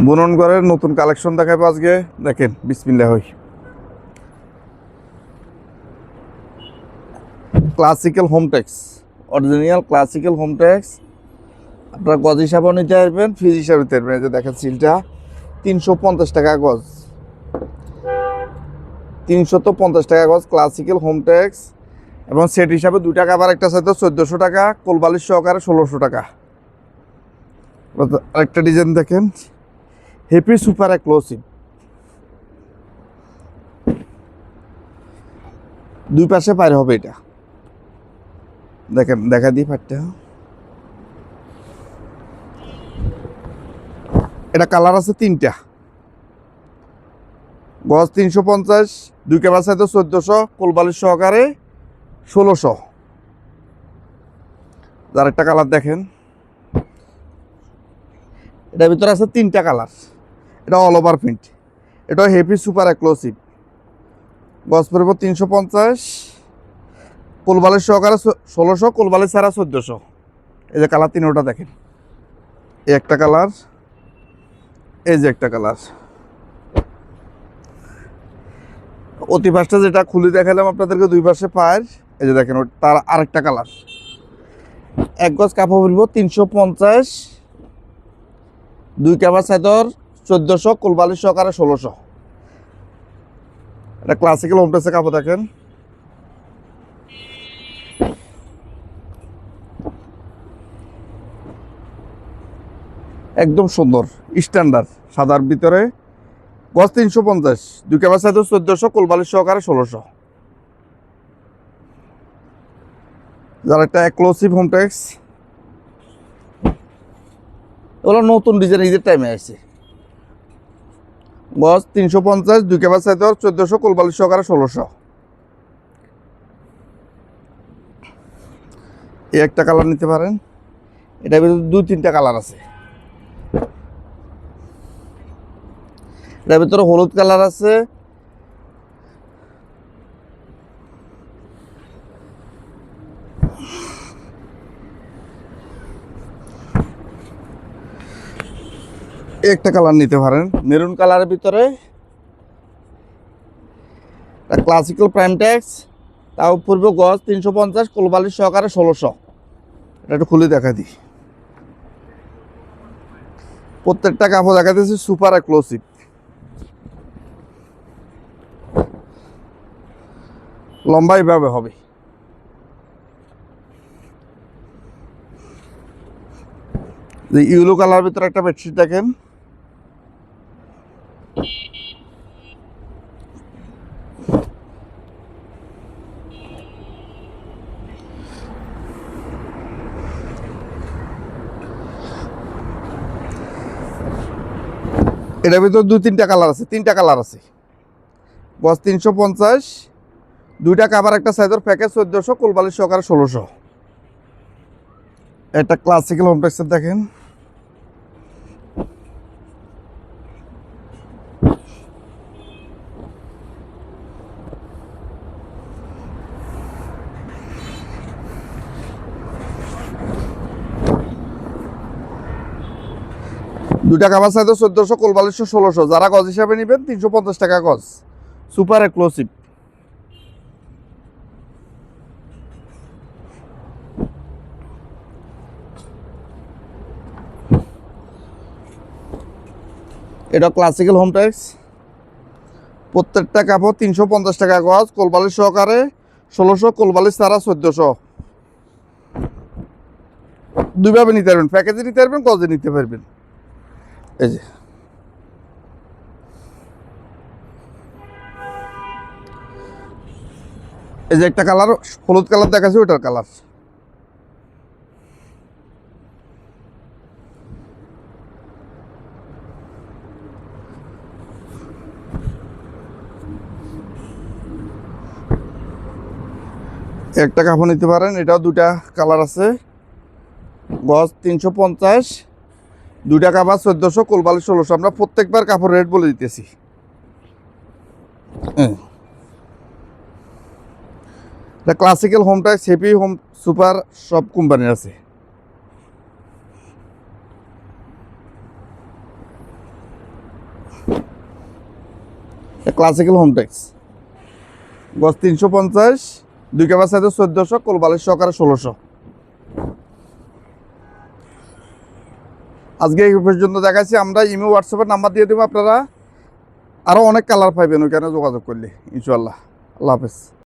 বুনন ঘরের নতুন কালেকশন দেখাবো আজকে। দেখেন, বিসমিল্লাহ হই। Classical Hometex, original classical Hometex. আপনারা গজ হিসাবেও নিতে পারবেন, ফিজ হিসাবে নিতে পারবেন। এই যে দেখেন, সিলটা 350 টাকা গজ, 350 টাকা গজ ক্লাসিক্যাল হোমটেক্স। এবং সেট হিসাবে 2 টাকা আবার একটা সাথে 1400 টাকা, কোলবালিশ সহকারে 1600 টাকা। আরেকটা ডিজাইন দেখেন, হেপি সুপার এক্সক্লুসিভ। দুই পাশে পার হবে এটা। দেখেন, দেখা দিই পাটটা। এটা কালার আছে 3টা। গজ 350, 2 কেবার সাথে 1400, কোলবালিশ সহকারে 1600। আর একটা কালার দেখেন, এটার ভিতরে আছে 3টা কালার। এটা অল ওভার প্রিন্ট, এটা হেভি সুপার এক্সক্লুসিভ। গজ পড়ব 350, কোলবালিশ সহকারে 1600, কোলবালিশ ছাড়া 1400। এই যে কালার 3টা দেখেন, এই একটা কালার, এই যে একটা কালার। অতি পাশটা যেটা খুলে দেখালাম আপনাদেরকে, দুই পাশে পায়ের। এই যে দেখেন, তার আরেকটা কালার। এক গজ কাপড় বলবো 350, 2 কেবার চাদর 1400, কোলবালিশ সহকারে 1600। এটা ক্লাসিক্যাল হোমটেক্সের কাপড় দেখেন। একদম সুন্দর স্ট্যান্ডার্ড সাদার ভিতরে। গজ 350, 2 কেবার চাদর 1400, কোলবালিশ সহকারে 1600। যার একটা এক্সক্লুসিভ হোমটেক্স, এগুলো নতুন ডিজাইন, ঈদের টাইমে আসছে। গজ 350, 2 কেবার চাদর 1400, কোলবালিশ সহকারে 1600। এই একটা কালার নিতে পারেন। এটার ভিতরে 2-3টা কালার আছে। এটার ভিতরে হলুদ কালার আছে, একটা কালার নিতে পারেন মেরুন কালারের ভিতরে। ক্লাসিক্যাল প্রাইমটেক্স, তাও পূর্ব গজ 350, কোলবালিশ সহকারে 1600। এটা একটু খুলে দেখা দিই। প্রত্যেকটা কাপড় দেখা দিয়েছে সুপার এক্সক্লুসিভ। লম্বা এইভাবে হবে। ইয়েলো কালার ভিতরে একটা বেডশিট দেখেন, এটার ভিতরে 2-3টা কালার আছে, 3টা কালার আছে। গজ 350, 2টা কাভার একটা সাইজের প্যাকেজ 1400, কোলবালিশ সহকারে 1600। এটা ক্লাসিক্যাল হোমটেক্সের দেখেন। দুটা কাভার সাইজ 1400, কোলবালিশ 1600। যারা গজ হিসাবে নেবেন 350 টাকা গজ, সুপার এক্সক্লুসিভ। এটা ক্লাসিক্যাল হোমটেক্স। প্রত্যেকটা কাপড় 350 টাকা গজ, কোলবালিশ সহকারে 1600, কোলবালিশ ছাড়া 1400। দুইভাবে নিতে পারবেন, প্যাকেজে নিতে পারবেন, গজে নিতে পারবেন। এই যে এই যে একটা কালার, হলুদ কালার দেখাচ্ছি, ওইটার কালার। একটা কাপড় নিতে পারেন, এটাও 2টা কালার আছে। গজ 350, 2টা কাপড় 1400, কোলবালিশ 1600। আমরা প্রত্যেকবার কাপড় রেট বলে দিতেছি। এটা classical Hometex, happy home super, সব কোম্পানির আছে। ক্লাসিক্যাল হোমটেক্স, গজ 350, 2 ক্যামেরা সাইজে 1400, কোলবালিশ সহকারে 1600। আজকে এই পর্যন্ত দেখাচ্ছি আমরা। ইমো হোয়াটসঅ্যাপের নাম্বার দিয়ে দেবো, আপনারা আরও অনেক কালার পাইবেন ওইখানে যোগাযোগ করলে ইনশাআল্লাহ। আল্লাহ হাফেজ।